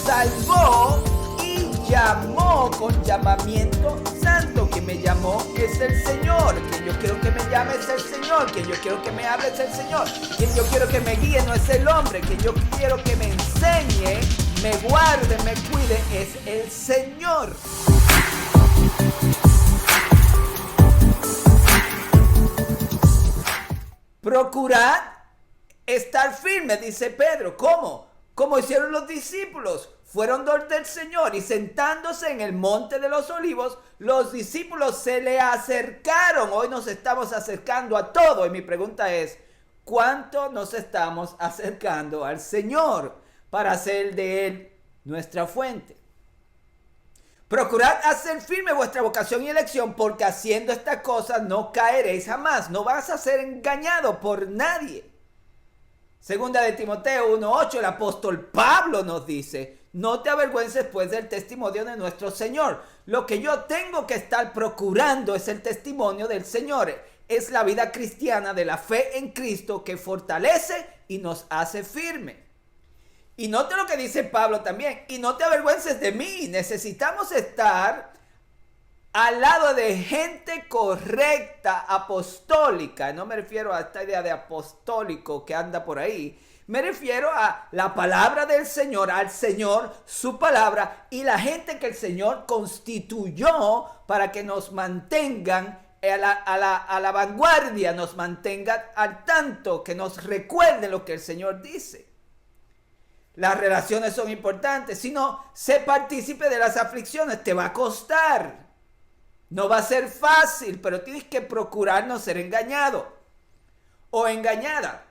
salvó y llamó con llamamiento santo. Quien me llamó es el Señor. Quien yo quiero que me llame es el Señor. Quien yo quiero que me hable es el Señor. Quien yo quiero que me guíe no es el hombre. Quien yo quiero que me enseñe, me guarde, me cuide es el Señor. Procurad estar firme, dice Pedro. ¿Cómo? Como hicieron los discípulos. Fueron del Señor y sentándose en el monte de los olivos, los discípulos se le acercaron. Hoy nos estamos acercando a todo. Y mi pregunta es, ¿cuánto nos estamos acercando al Señor para hacer de Él nuestra fuente? Procurad hacer firme vuestra vocación y elección, porque haciendo estas cosas no caeréis jamás. No vas a ser engañado por nadie. Segunda de Timoteo 1:8, el apóstol Pablo nos dice: no te avergüences pues del testimonio de nuestro Señor. Lo que yo tengo que estar procurando es el testimonio del Señor. Es la vida cristiana de la fe en Cristo que fortalece y nos hace firme. Y note lo que dice Pablo también. Y no te avergüences de mí. Necesitamos estar al lado de gente correcta, apostólica. No me refiero a esta idea de apostólico que anda por ahí. Me refiero a la palabra del Señor, al Señor, su palabra y la gente que el Señor constituyó para que nos mantengan a la vanguardia, nos mantengan al tanto, que nos recuerden lo que el Señor dice. Las relaciones son importantes. Si no, sé partícipe de las aflicciones. Te va a costar. No va a ser fácil, pero tienes que procurar no ser engañado o engañada.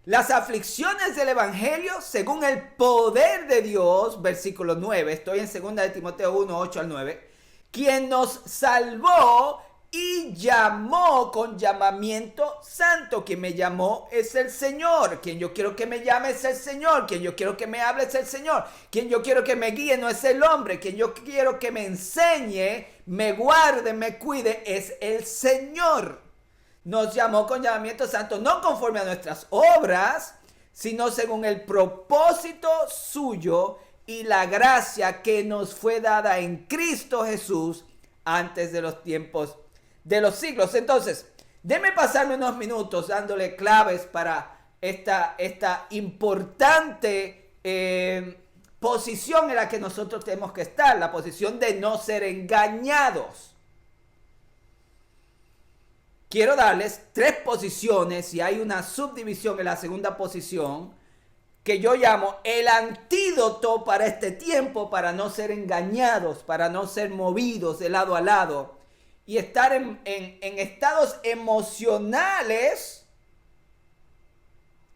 Las aflicciones del Evangelio, según el poder de Dios, versículo 9, estoy en 2 de Timoteo 1, 8 al 9, quien nos salvó y llamó con llamamiento santo. Quien me llamó es el Señor. Quien yo quiero que me llame es el Señor. Quien yo quiero que me hable es el Señor. Quien yo quiero que me guíe no es el hombre. Quien yo quiero que me enseñe, me guarde, me cuide es el Señor. Nos llamó con llamamiento santo, no conforme a nuestras obras, sino según el propósito suyo y la gracia que nos fue dada en Cristo Jesús antes de los tiempos de los siglos. Entonces, déme pasarme unos minutos dándole claves para esta importante posición en la que nosotros tenemos que estar, la posición de no ser engañados. Quiero darles 3 posiciones y hay una subdivisión en la segunda posición que yo llamo el antídoto para este tiempo, para no ser engañados, para no ser movidos de lado a lado y estar en estados emocionales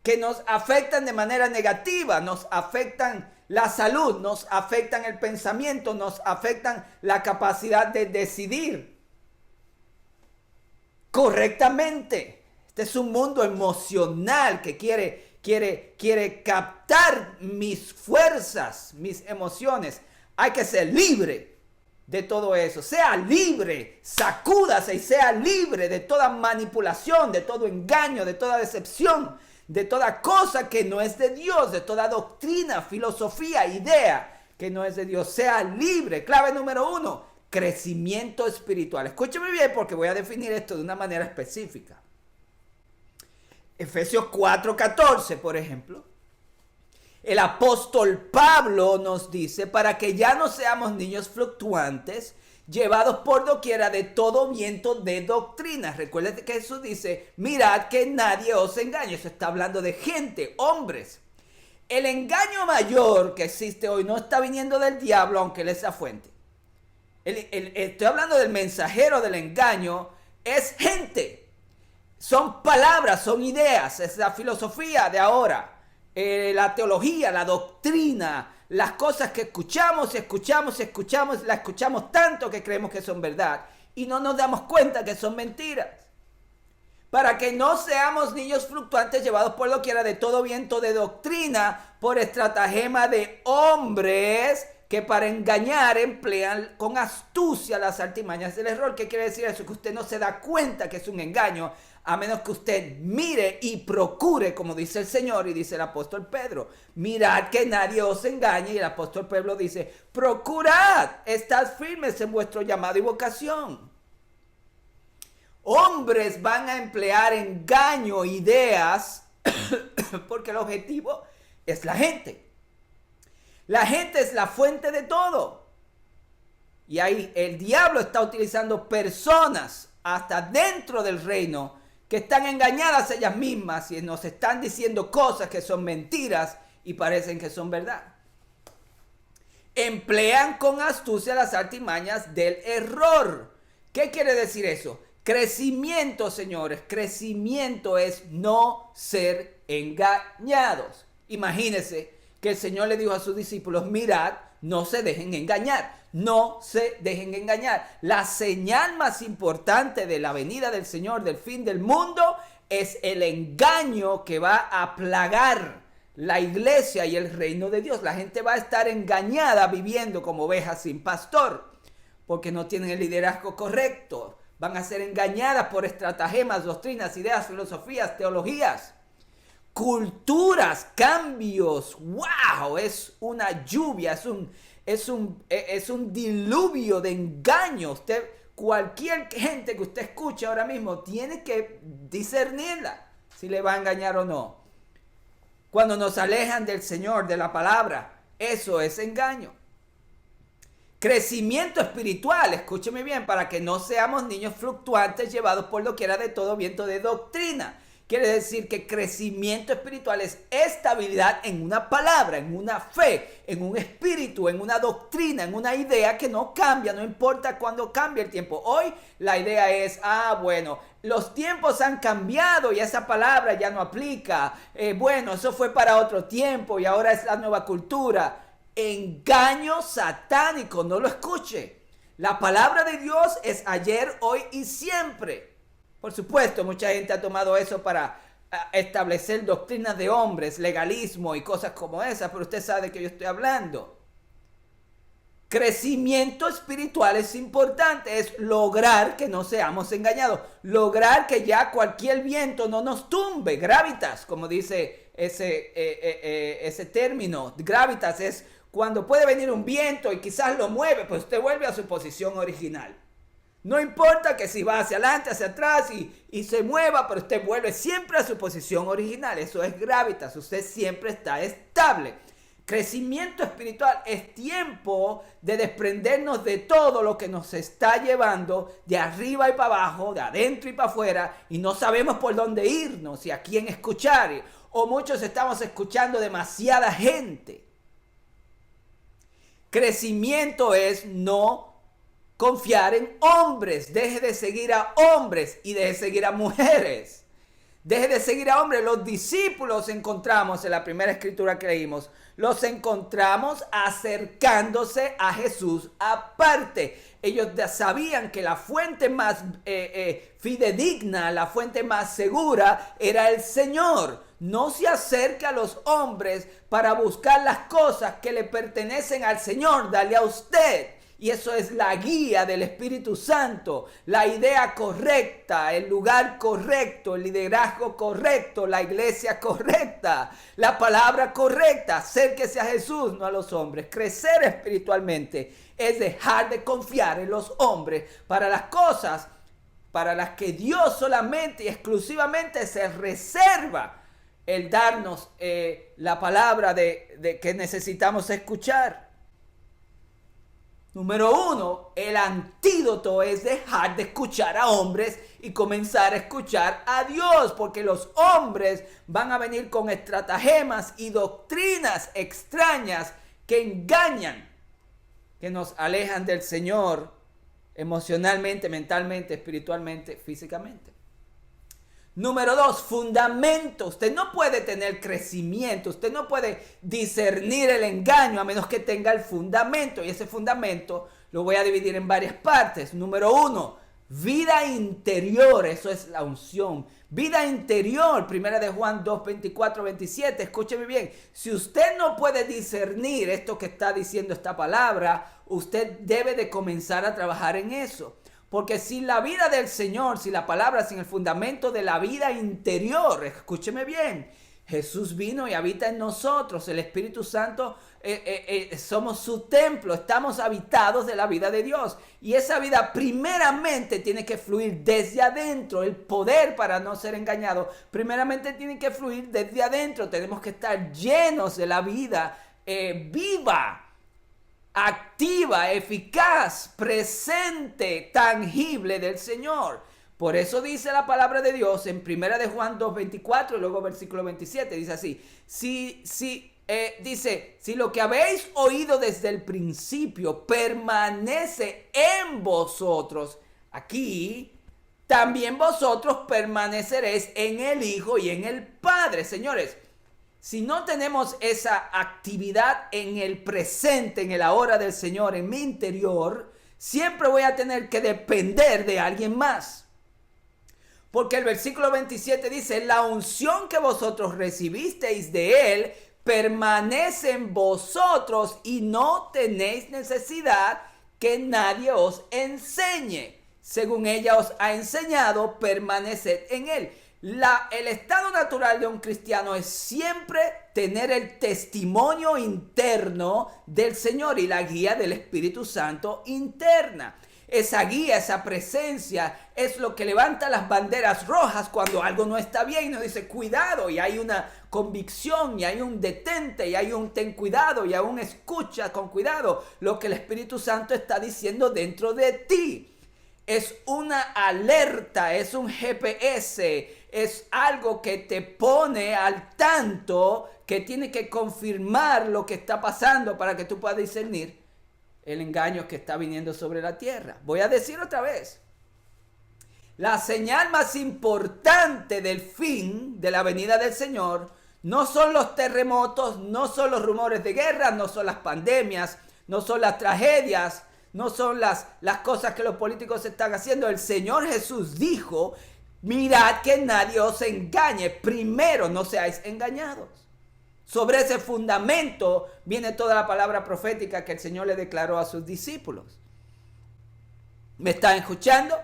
que nos afectan de manera negativa, nos afectan la salud, nos afectan el pensamiento, nos afectan la capacidad de decidir correctamente. Este es un mundo emocional que quiere captar mis fuerzas, mis emociones. Hay que ser libre de todo eso. Sea libre, sacúdase y sea libre de toda manipulación, de todo engaño, de toda decepción, de toda cosa que no es de Dios, de toda doctrina, filosofía, idea que no es de Dios. Sea libre. Clave número 1, crecimiento espiritual. Escúcheme bien porque voy a definir esto de una manera específica. Efesios 4:14, por ejemplo. El apóstol Pablo nos dice, para que ya no seamos niños fluctuantes, llevados por doquiera de todo viento de doctrina. Recuerden que Jesús dice, mirad que nadie os engañe. Eso está hablando de gente, hombres. El engaño mayor que existe hoy no está viniendo del diablo, aunque él es la fuente. Estoy hablando del mensajero del engaño, es gente. Son palabras, son ideas, es la filosofía de ahora. La teología, la doctrina, las cosas que escuchamos, la escuchamos tanto que creemos que son verdad y no nos damos cuenta que son mentiras. Para que no seamos niños fluctuantes llevados por doquiera de todo viento de doctrina por estratagema de hombres que para engañar emplean con astucia las artimañas del error. ¿Qué quiere decir eso? Que usted no se da cuenta que es un engaño a menos que usted mire y procure, como dice el Señor y dice el apóstol Pedro. Mirad que nadie os engañe, y el apóstol Pedro dice, procurad, estad firmes en vuestro llamado y vocación. Hombres van a emplear engaño, ideas, porque el objetivo es la gente. La gente es la fuente de todo. Y ahí el diablo está utilizando personas hasta dentro del reino que están engañadas ellas mismas y nos están diciendo cosas que son mentiras y parecen que son verdad. Emplean con astucia las artimañas del error. ¿Qué quiere decir eso? Crecimiento, señores. Crecimiento es no ser engañados. Imagínense que el Señor le dijo a sus discípulos, mirad, no se dejen engañar. No se dejen engañar. La señal más importante de la venida del Señor, del fin del mundo, es el engaño que va a plagar la iglesia y el reino de Dios. La gente va a estar engañada viviendo como ovejas sin pastor, porque no tienen el liderazgo correcto. Van a ser engañadas por estratagemas, doctrinas, ideas, filosofías, teologías, culturas, cambios. ¡Wow! Es una lluvia, es un diluvio de engaños. Cualquier gente que usted escuche ahora mismo tiene que discernirla si le va a engañar o no. Cuando nos alejan del Señor, de la palabra, eso es engaño. Crecimiento espiritual, escúcheme bien, para que no seamos niños fluctuantes llevados por doquiera de todo viento de doctrina. Quiere decir que crecimiento espiritual es estabilidad en una palabra, en una fe, en un espíritu, en una doctrina, en una idea que no cambia, no importa cuándo cambie el tiempo. Hoy la idea es, bueno, los tiempos han cambiado y esa palabra ya no aplica. Bueno, eso fue para otro tiempo y ahora es la nueva cultura. Engaño satánico, no lo escuche. La palabra de Dios es ayer, hoy y siempre. Por supuesto, mucha gente ha tomado eso para establecer doctrinas de hombres, legalismo y cosas como esas, pero usted sabe de qué yo estoy hablando. Crecimiento espiritual es importante, es lograr que no seamos engañados, lograr que ya cualquier viento no nos tumbe, gravitas, como dice ese término. Gravitas es cuando puede venir un viento y quizás lo mueve, pues usted vuelve a su posición original. No importa que si va hacia adelante, hacia atrás y se mueva, pero usted vuelve siempre a su posición original. Eso es gravitas, usted siempre está estable. Crecimiento espiritual es tiempo de desprendernos de todo lo que nos está llevando de arriba y para abajo, de adentro y para afuera, y no sabemos por dónde irnos y a quién escuchar. O muchos estamos escuchando demasiada gente. Crecimiento es no confiar en hombres. Deje de seguir a hombres y deje de seguir a mujeres. Deje de seguir a hombres. Los discípulos encontramos en la primera escritura que leímos. Los encontramos acercándose a Jesús aparte. Ellos sabían que la fuente más fidedigna, la fuente más segura era el Señor. No se acerque a los hombres para buscar las cosas que le pertenecen al Señor. Dale a usted. Y eso es la guía del Espíritu Santo, la idea correcta, el lugar correcto, el liderazgo correcto, la iglesia correcta, la palabra correcta. Acérquese a Jesús, no a los hombres. Crecer espiritualmente es dejar de confiar en los hombres para las cosas para las que Dios solamente y exclusivamente se reserva el darnos la palabra de que necesitamos escuchar. Número 1, el antídoto es dejar de escuchar a hombres y comenzar a escuchar a Dios, porque los hombres van a venir con estratagemas y doctrinas extrañas que engañan, que nos alejan del Señor emocionalmente, mentalmente, espiritualmente, físicamente. Número 2, fundamento. Usted no puede tener crecimiento, usted no puede discernir el engaño a menos que tenga el fundamento. Y ese fundamento lo voy a dividir en varias partes. Número 1, vida interior. Eso es la unción. Vida interior. Primera de Juan 2, 24, 27. Escúcheme bien. Si usted no puede discernir esto que está diciendo esta palabra, usted debe de comenzar a trabajar en eso. Porque sin la vida del Señor, sin la palabra, sin el fundamento de la vida interior, escúcheme bien, Jesús vino y habita en nosotros, el Espíritu Santo, somos su templo, estamos habitados de la vida de Dios. Y esa vida primeramente tiene que fluir desde adentro, el poder para no ser engañado, primeramente tiene que fluir desde adentro, tenemos que estar llenos de la vida viva, activa, eficaz, presente, tangible del Señor. Por eso dice la palabra de Dios en 1 de Juan 2:24 y luego versículo 27, dice así, dice, si lo que habéis oído desde el principio permanece en vosotros, aquí también vosotros permaneceréis en el Hijo y en el Padre. Señores, si no tenemos esa actividad en el presente, en el ahora del Señor, en mi interior, siempre voy a tener que depender de alguien más. Porque el versículo 27 dice, la unción que vosotros recibisteis de Él permanece en vosotros y no tenéis necesidad que nadie os enseñe. Según ella os ha enseñado, permaneced en Él. El estado natural de un cristiano es siempre tener el testimonio interno del Señor y la guía del Espíritu Santo interna. Esa guía, esa presencia es lo que levanta las banderas rojas cuando algo no está bien y nos dice cuidado, y hay una convicción y hay un detente y hay un ten cuidado y hay un escucha con cuidado lo que el Espíritu Santo está diciendo dentro de ti. Es una alerta, es un GPS, es algo que te pone al tanto, que tiene que confirmar lo que está pasando para que tú puedas discernir el engaño que está viniendo sobre la tierra. Voy a decir otra vez. La señal más importante del fin de la venida del Señor no son los terremotos, no son los rumores de guerra, no son las pandemias, no son las tragedias, no son las cosas que los políticos están haciendo. El Señor Jesús dijo, mirad que nadie os engañe. Primero no seáis engañados. Sobre ese fundamento viene toda la palabra profética que el Señor le declaró a sus discípulos. ¿Me están escuchando?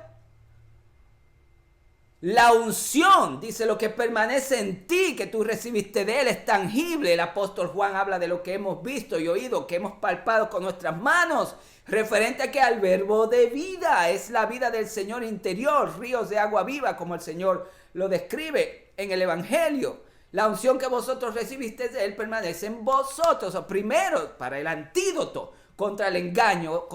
La unción, dice, lo que permanece en ti, que tú recibiste de Él, es tangible. El apóstol Juan habla de lo que hemos visto y oído, que hemos palpado con nuestras manos, referente a que al verbo de vida, es la vida del Señor interior, ríos de agua viva, como el Señor lo describe en el Evangelio. La unción que vosotros recibiste de Él permanece en vosotros. O primero, para el antídoto contra el engaño,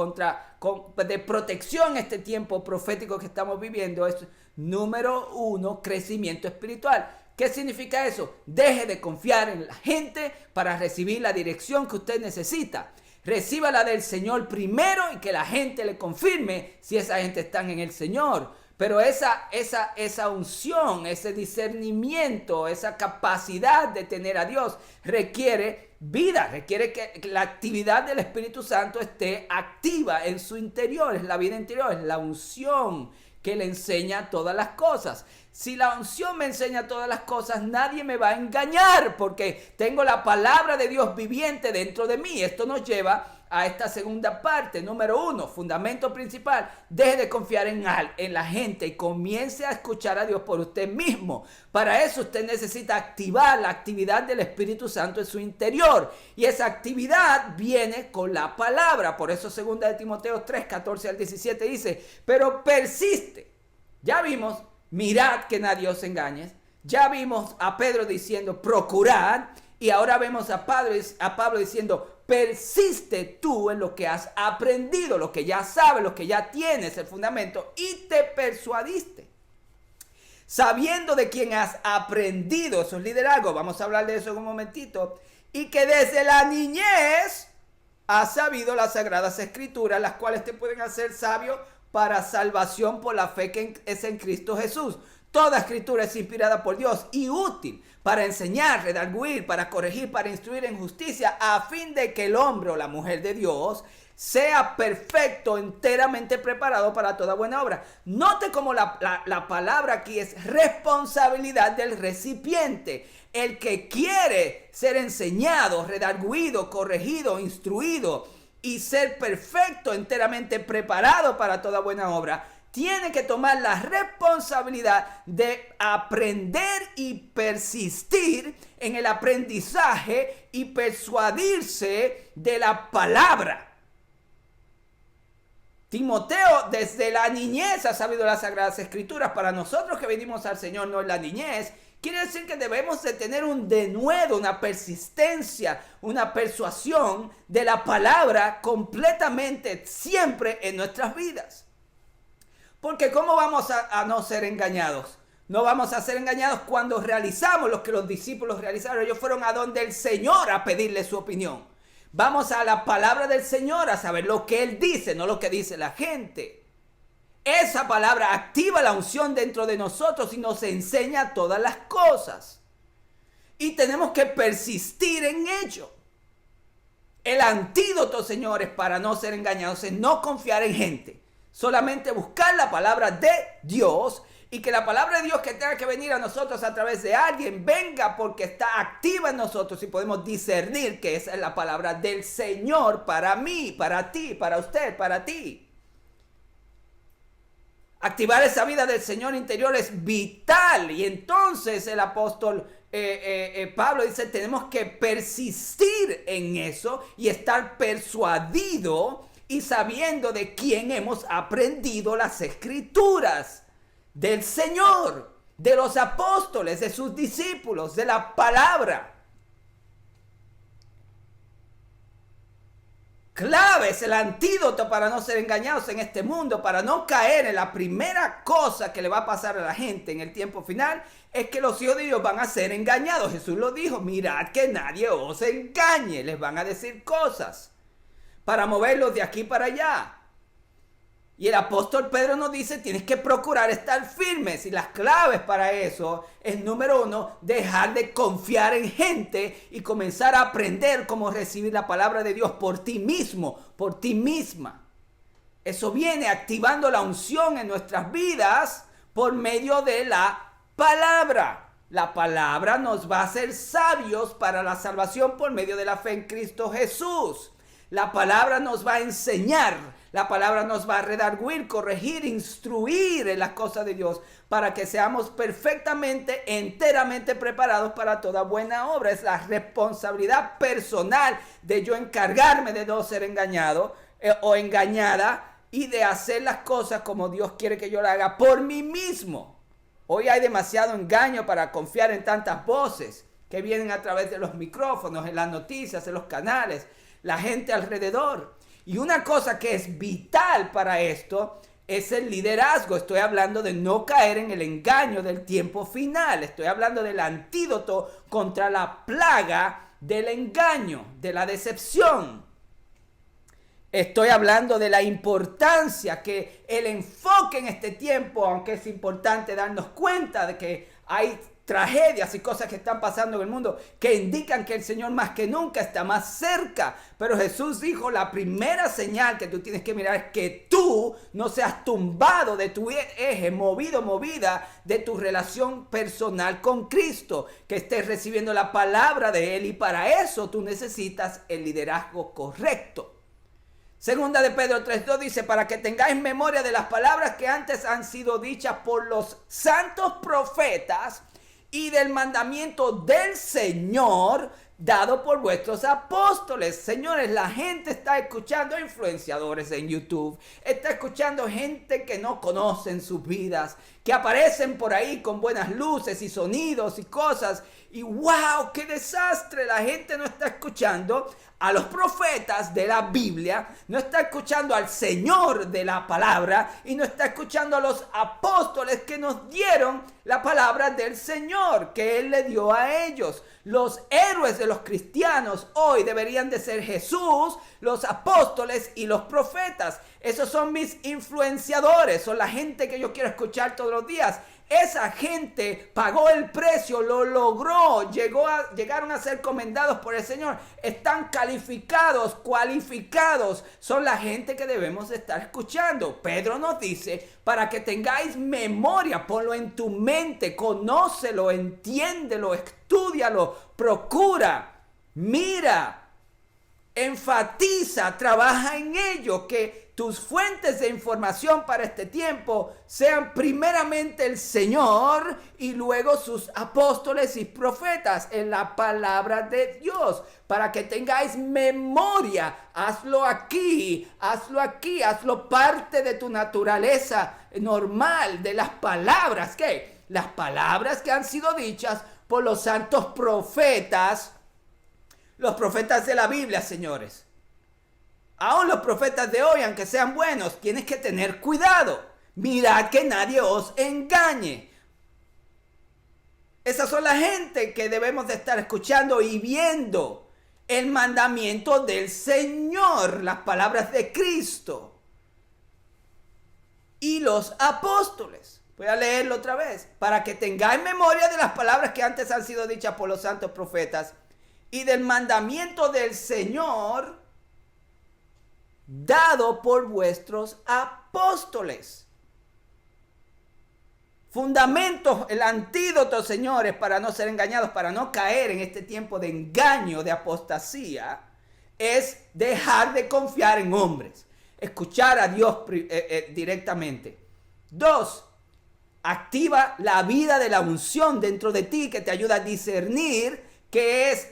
de protección este tiempo profético que estamos viviendo, es número 1, crecimiento espiritual. ¿Qué significa eso? Deje de confiar en la gente para recibir la dirección que usted necesita. Recíbala del Señor primero y que la gente le confirme si esa gente está en el Señor. Pero esa unción, ese discernimiento, esa capacidad de tener a Dios requiere vida, requiere que la actividad del Espíritu Santo esté activa en su interior. Es la vida interior, es la unción que le enseña todas las cosas. Si la unción me enseña todas las cosas, nadie me va a engañar porque tengo la palabra de Dios viviente dentro de mí. Esto nos lleva a esta segunda parte. Número 1, fundamento principal. Deje de confiar en la gente y comience a escuchar a Dios por usted mismo. Para eso usted necesita activar la actividad del Espíritu Santo en su interior. Y esa actividad viene con la palabra. Por eso 2 de Timoteo 3, 14 al 17 dice, pero persiste. Ya vimos, mirad que nadie os engañe. Ya vimos a Pedro diciendo, procurad. Y ahora vemos a Pablo diciendo, persiste tú en lo que has aprendido, lo que ya sabes, lo que ya tienes, el fundamento, y te persuadiste. Sabiendo de quién has aprendido, eso es liderazgo, vamos a hablar de eso en un momentito, y que desde la niñez has sabido las sagradas escrituras, las cuales te pueden hacer sabio para salvación por la fe que es en Cristo Jesús. Toda escritura es inspirada por Dios y útil para enseñar, redarguir, para corregir, para instruir en justicia, a fin de que el hombre o la mujer de Dios sea perfecto, enteramente preparado para toda buena obra. Note cómo la palabra aquí es responsabilidad del recipiente. El que quiere ser enseñado, redarguido, corregido, instruido y ser perfecto, enteramente preparado para toda buena obra, tiene que tomar la responsabilidad de aprender y persistir en el aprendizaje y persuadirse de la palabra. Timoteo desde la niñez ha sabido las Sagradas Escrituras. Para nosotros que venimos al Señor no en la niñez, quiere decir que debemos de tener un denuedo, una persistencia, una persuasión de la palabra completamente siempre en nuestras vidas. Porque ¿cómo vamos a no ser engañados? No vamos a ser engañados cuando realizamos lo que los discípulos realizaron. Ellos fueron a donde el Señor a pedirle su opinión. Vamos a la palabra del Señor a saber lo que Él dice, no lo que dice la gente. Esa palabra activa la unción dentro de nosotros y nos enseña todas las cosas. Y tenemos que persistir en ello. El antídoto, señores, para no ser engañados es no confiar en gente. Solamente buscar la palabra de Dios y que la palabra de Dios que tenga que venir a nosotros a través de alguien venga porque está activa en nosotros y podemos discernir que esa es la palabra del Señor para mí, para ti, para usted, para ti. Activar esa vida del Señor interior es vital y entonces el apóstol Pablo dice tenemos que persistir en eso y estar persuadido y sabiendo de quién hemos aprendido las Escrituras, del Señor, de los apóstoles, de sus discípulos, de la palabra. Clave es el antídoto para no ser engañados en este mundo, para no caer en la primera cosa que le va a pasar a la gente en el tiempo final, es que los hijos de Dios van a ser engañados. Jesús lo dijo, mirad que nadie os engañe, les van a decir cosas para moverlos de aquí para allá. Y el apóstol Pedro nos dice, tienes que procurar estar firmes. Y las claves para eso es, número uno, dejar de confiar en gente y comenzar a aprender cómo recibir la palabra de Dios por ti mismo, por ti misma. Eso viene activando la unción en nuestras vidas por medio de la palabra. La palabra nos va a hacer sabios para la salvación por medio de la fe en Cristo Jesús. La palabra nos va a enseñar, la palabra nos va a redarguir, corregir, instruir en las cosas de Dios para que seamos perfectamente, enteramente preparados para toda buena obra. Es la responsabilidad personal de yo encargarme de no ser engañado o engañada y de hacer las cosas como Dios quiere que yo las haga por mí mismo. Hoy hay demasiado engaño para confiar en tantas voces que vienen a través de los micrófonos, en las noticias, en los canales, la gente alrededor. Y una cosa que es vital para esto es el liderazgo. Estoy hablando de no caer en el engaño del tiempo final. Estoy hablando del antídoto contra la plaga del engaño, de la decepción. Estoy hablando de la importancia que el enfoque en este tiempo, aunque es importante darnos cuenta de que hay tragedias y cosas que están pasando en el mundo que indican que el Señor más que nunca está más cerca. Pero Jesús dijo, la primera señal que tú tienes que mirar es que tú no seas tumbado de tu eje, movida de tu relación personal con Cristo, que estés recibiendo la palabra de Él, y para eso tú necesitas el liderazgo correcto. Segunda de Pedro 3:2 dice, para que tengáis memoria de las palabras que antes han sido dichas por los santos profetas y del mandamiento del Señor dado por vuestros apóstoles. Señores, la gente está escuchando influenciadores en YouTube, está escuchando gente que no conocen sus vidas, que aparecen por ahí con buenas luces y sonidos y cosas, y wow, qué desastre. La gente no está escuchando a los profetas de la Biblia, no está escuchando al Señor de la palabra y no está escuchando a los apóstoles que nos dieron la palabra del Señor que Él le dio a ellos. Los héroes de los cristianos hoy deberían de ser Jesús, los apóstoles y los profetas. Esos son mis influenciadores, son la gente que yo quiero escuchar todos los días. Esa gente pagó el precio, lo logró, llegaron a ser comendados por el Señor. Están calificados, cualificados. Son la gente que debemos estar escuchando. Pedro nos dice, para que tengáis memoria, ponlo en tu mente, conócelo, entiéndelo, estúdialo, procura, mira. enfatiza, trabaja en ello, que tus fuentes de información para este tiempo sean primeramente el Señor y luego sus apóstoles y profetas en la palabra de Dios, para que tengáis memoria. Hazlo aquí, hazlo parte de tu naturaleza normal, de las palabras que las palabras que han sido dichas por los santos profetas, los profetas de la Biblia, señores. Aún los profetas de hoy, aunque sean buenos, tienes que tener cuidado. Mirad que nadie os engañe. Esas son la gente que debemos de estar escuchando y viendo el mandamiento del Señor, las palabras de Cristo y los apóstoles. Voy a leerlo otra vez, para que tengáis memoria de las palabras que antes han sido dichas por los santos profetas y del mandamiento del Señor dado por vuestros apóstoles. Fundamentos, el antídoto, señores, para no ser engañados, para no caer en este tiempo de engaño, de apostasía, es dejar de confiar en hombres, escuchar a Dios directamente. 2, activa la vida de la unción dentro de ti, que te ayuda a discernir, que es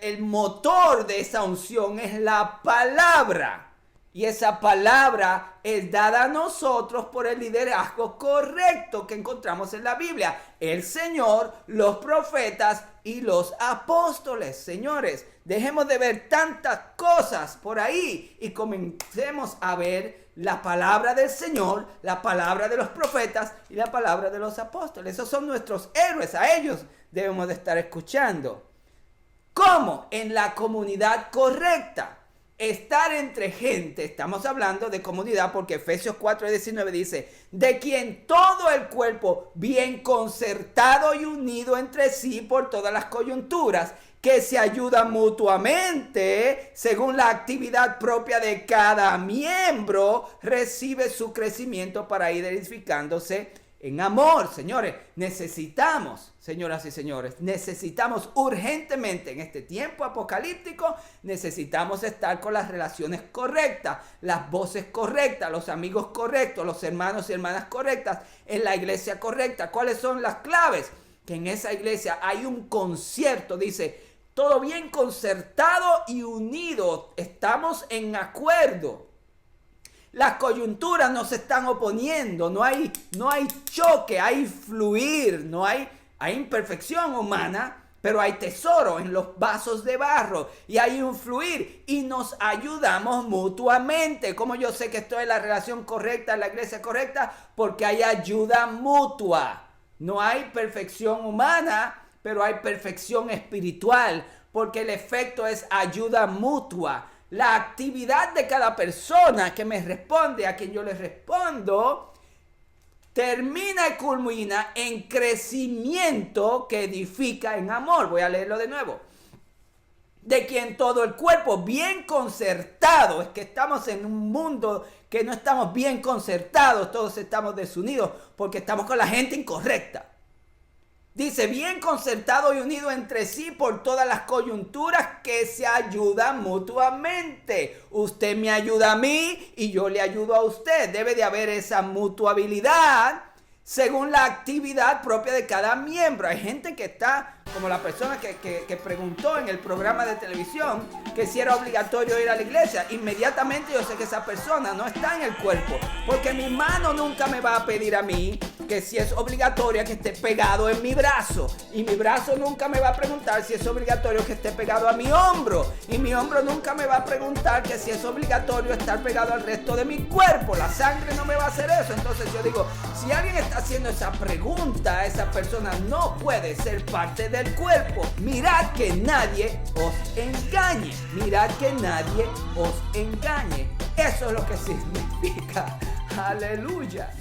el motor de esa unción, es la palabra. Y esa palabra es dada a nosotros por el liderazgo correcto que encontramos en la Biblia. El Señor, los profetas y los apóstoles. Señores, dejemos de ver tantas cosas por ahí y comencemos a ver la palabra del Señor, la palabra de los profetas y la palabra de los apóstoles. Esos son nuestros héroes, a ellos debemos de estar escuchando. ¿Cómo? En la comunidad correcta. Estar entre gente, estamos hablando de comunidad porque Efesios 4:19 dice, de quien todo el cuerpo bien concertado y unido entre sí por todas las coyunturas, que se ayudan mutuamente según la actividad propia de cada miembro, recibe su crecimiento para ir edificándose en amor. Señores, necesitamos, señoras y señores, necesitamos urgentemente en este tiempo apocalíptico, necesitamos estar con las relaciones correctas, las voces correctas, los amigos correctos, los hermanos y hermanas correctas, en la iglesia correcta. ¿Cuáles son las claves? Que en esa iglesia hay un concierto, dice, todo bien concertado y unido, estamos en acuerdo. Las coyunturas no se están oponiendo, no hay choque, hay fluir, hay imperfección humana, pero hay tesoro en los vasos de barro y hay un fluir y nos ayudamos mutuamente. Como yo sé que estoy en la relación correcta, en la iglesia correcta, porque hay ayuda mutua. No hay perfección humana, pero hay perfección espiritual, porque el efecto es ayuda mutua. La actividad de cada persona que me responde, a quien yo le respondo, termina y culmina en crecimiento que edifica en amor. Voy a leerlo de nuevo. De quien todo el cuerpo bien concertado, es que estamos en un mundo que no estamos bien concertados, todos estamos desunidos porque estamos con la gente incorrecta. Dice, bien concertado y unido entre sí por todas las coyunturas que se ayudan mutuamente. Usted me ayuda a mí y yo le ayudo a usted. Debe de haber esa mutuabilidad según la actividad propia de cada miembro. Hay gente que está, como la persona que preguntó en el programa de televisión, que si era obligatorio ir a la iglesia. Inmediatamente yo sé que esa persona no está en el cuerpo, porque mi mano nunca me va a pedir a mí que si es obligatoria que esté pegado en mi brazo, y mi brazo nunca me va a preguntar si es obligatorio que esté pegado a mi hombro, y mi hombro nunca me va a preguntar que si es obligatorio estar pegado al resto de mi cuerpo. La sangre no me va a hacer eso. Entonces yo digo, si alguien está haciendo esa pregunta, esa persona no puede ser parte del cuerpo. Mirad que nadie os engañe. Mirad que nadie os engañe. Eso es lo que significa. Aleluya.